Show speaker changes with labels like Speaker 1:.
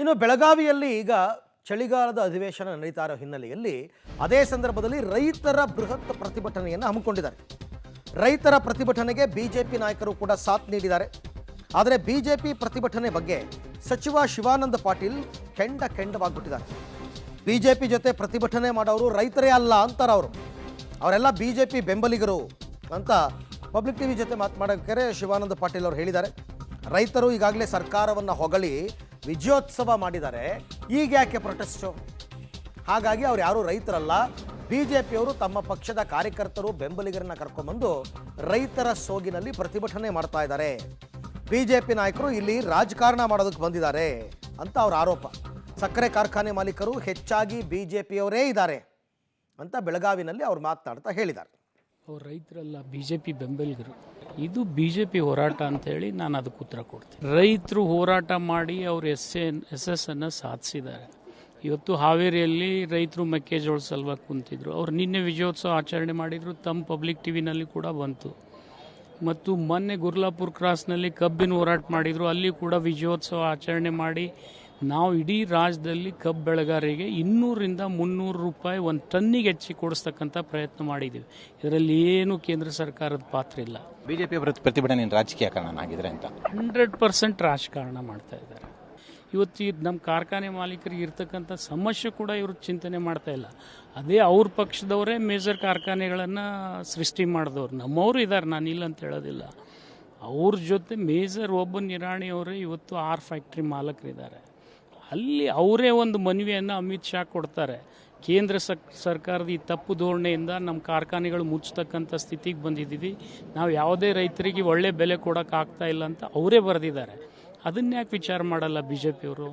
Speaker 1: ಇನ್ನು ಬೆಳಗಾವಿಯಲ್ಲಿ ಈಗ ಚಳಿಗಾಲದ ಅಧಿವೇಶನ ನಡೀತಾ ಇರೋ ಹಿನ್ನೆಲೆಯಲ್ಲಿ ಅದೇ ಸಂದರ್ಭದಲ್ಲಿ ರೈತರ ಬೃಹತ್ ಪ್ರತಿಭಟನೆಯನ್ನು ಹಮ್ಮಿಕೊಂಡಿದ್ದಾರೆ. ರೈತರ ಪ್ರತಿಭಟನೆಗೆ ಬಿಜೆಪಿ ನಾಯಕರು ಕೂಡ ಸಾಥ್ ನೀಡಿದ್ದಾರೆ. ಆದರೆ ಬಿಜೆಪಿ ಪ್ರತಿಭಟನೆ ಬಗ್ಗೆ ಸಚಿವ ಶಿವಾನಂದ ಪಾಟೀಲ್ ಕೆಂಡವಾಗಿಬಿಟ್ಟಿದ್ದಾರೆ. ಬಿಜೆಪಿ ಜೊತೆ ಪ್ರತಿಭಟನೆ ಮಾಡೋರು ರೈತರೇ ಅಲ್ಲ ಅಂತಾರೆ ಅವರು. ಅವರೆಲ್ಲ ಬಿಜೆಪಿ ಬೆಂಬಲಿಗರು ಅಂತ ಪಬ್ಲಿಕ್ ಟಿವಿ ಜೊತೆ ಮಾತನಾಡೋಕೆ ಶಿವಾನಂದ ಪಾಟೀಲ್ ಅವರು ಹೇಳಿದ್ದಾರೆ. ರೈತರು ಈಗಾಗಲೇ ಸರ್ಕಾರವನ್ನು ಹೊಗಳಿ ವಿಜಯೋತ್ಸವ ಮಾಡಿದ್ದಾರೆ, ಈಗ ಯಾಕೆ ಪ್ರೊಟೆಸ್ಟು? ಹಾಗಾಗಿ ಅವ್ರು ಯಾರು ರೈತರಲ್ಲ, ಬಿಜೆಪಿಯವರು ತಮ್ಮ ಪಕ್ಷದ ಕಾರ್ಯಕರ್ತರು ಬೆಂಬಲಿಗರನ್ನ ಕರ್ಕೊಂಡ್ಬಂದು ರೈತರ ಸೋಗಿನಲ್ಲಿ ಪ್ರತಿಭಟನೆ ಮಾಡ್ತಾ ಇದ್ದಾರೆ. ಬಿಜೆಪಿ ನಾಯಕರು ಇಲ್ಲಿ ರಾಜಕಾರಣ ಮಾಡೋದಕ್ಕೆ ಬಂದಿದ್ದಾರೆ ಅಂತ ಅವ್ರ ಆರೋಪ. ಸಕ್ಕರೆ ಕಾರ್ಖಾನೆ ಮಾಲೀಕರು ಹೆಚ್ಚಾಗಿ ಬಿಜೆಪಿಯವರೇ ಇದ್ದಾರೆ ಅಂತ ಬೆಳಗಾವಿನಲ್ಲಿ ಅವ್ರು ಮಾತನಾಡ್ತಾ ಹೇಳಿದ್ದಾರೆ.
Speaker 2: ಅವ್ರು ರೈತರಲ್ಲ, ಬಿಜೆಪಿ ಬೆಂಬಲಿಗರು. ಇದು ಬಿಜೆಪಿ ಹೋರಾಟ ಅಂತ ಹೇಳಿ ನಾನು ಅದಕ್ಕೆ ಉತ್ತರ ಕೊಡ್ತೀನಿ. ರೈತರು ಹೋರಾಟ ಮಾಡಿ ಅವ್ರ ಯಶಸ್ಸನ್ನು ಸಾಧಿಸಿದ್ದಾರೆ. ಇವತ್ತು ಹಾವೇರಿಯಲ್ಲಿ ರೈತರು ಮೆಕ್ಕೆಜೋಳ ಸಲುವಾಗಿ ಕುಂತಿದ್ರು. ಅವ್ರು ನಿನ್ನೆ ವಿಜಯೋತ್ಸವ ಆಚರಣೆ ಮಾಡಿದ್ರು, ತಮ್ಮ ಪಬ್ಲಿಕ್ ಟಿವಿನಲ್ಲಿ ಕೂಡ ಬಂತು. ಮತ್ತು ಮೊನ್ನೆ ಗುರ್ಲಾಪುರ ಕ್ರಾಸ್ನಲ್ಲಿ ಕಬ್ಬಿನ ಹೋರಾಟ ಮಾಡಿದರು, ಅಲ್ಲಿ ಕೂಡ ವಿಜಯೋತ್ಸವ ಆಚರಣೆ ಮಾಡಿ ನಾವು ಇಡೀ ರಾಜ್ಯದಲ್ಲಿ ಕಬ್ಬು ಬೆಳೆಗಾರರಿಗೆ 200-300 ರೂಪಾಯಿ ಒಂದು ಟನ್ನಿಗೆ ಹೆಚ್ಚಿ ಕೊಡಿಸ್ತಕ್ಕಂಥ ಪ್ರಯತ್ನ ಮಾಡಿದ್ದೀವಿ. ಇದರಲ್ಲಿ ಏನು ಕೇಂದ್ರ ಸರ್ಕಾರದ ಪಾತ್ರ ಇಲ್ಲ.
Speaker 3: ಬಿಜೆಪಿ ಪ್ರತಿಭಟನೆ ರಾಜಕೀಯ ಕಾರಣ ಆಗಿದ್ರೆ ಅಂತ
Speaker 2: 100% ರಾಜಕಾರಣ ಮಾಡ್ತಾ ಇದ್ದಾರೆ. ಇವತ್ತು ನಮ್ಮ ಕಾರ್ಖಾನೆ ಮಾಲೀಕರಿಗೆ ಇರ್ತಕ್ಕಂಥ ಸಮಸ್ಯೆ ಕೂಡ ಇವರು ಚಿಂತನೆ ಮಾಡ್ತಾ ಇಲ್ಲ. ಅದೇ ಅವ್ರ ಪಕ್ಷದವರೇ ಮೇಜರ್ ಕಾರ್ಖಾನೆಗಳನ್ನು ಸೃಷ್ಟಿ ಮಾಡಿದವ್ರು. ನಮ್ಮವರು ಇದ್ದಾರೆ, ನಾನು ಇಲ್ಲ ಅಂತ ಹೇಳೋದಿಲ್ಲ. ಅವ್ರ ಜೊತೆ ಮೇಜರ್ ಒಬ್ಬ ನಿರಾಣಿಯವರೇ ಇವತ್ತು 6 ಫ್ಯಾಕ್ಟ್ರಿ ಮಾಲಕರಿದ್ದಾರೆ. ಅಲ್ಲಿ ಅವರೇ ಒಂದು ಮನವಿಯನ್ನು ಅಮಿತ್ ಶಾ ಕೊಡ್ತಾರೆ. ಕೇಂದ್ರ ಸರ್ಕಾರದ ಈ ತಪ್ಪು ಧೋರಣೆಯಿಂದ ನಮ್ಮ ಕಾರ್ಖಾನೆಗಳು ಮುಚ್ಚತಕ್ಕಂಥ ಸ್ಥಿತಿಗೆ ಬಂದಿದ್ದೀವಿ, ನಾವು ಯಾವುದೇ ರೈತರಿಗೆ ಒಳ್ಳೆ ಬೆಲೆ ಕೊಡೋಕ್ಕಾಗ್ತಾ ಇಲ್ಲ ಅಂತ ಅವರೇ ಬರೆದಿದ್ದಾರೆ. ಅದನ್ನ ಯಾಕೆ ವಿಚಾರ ಮಾಡಲ್ಲ ಬಿಜೆಪಿಯವರು?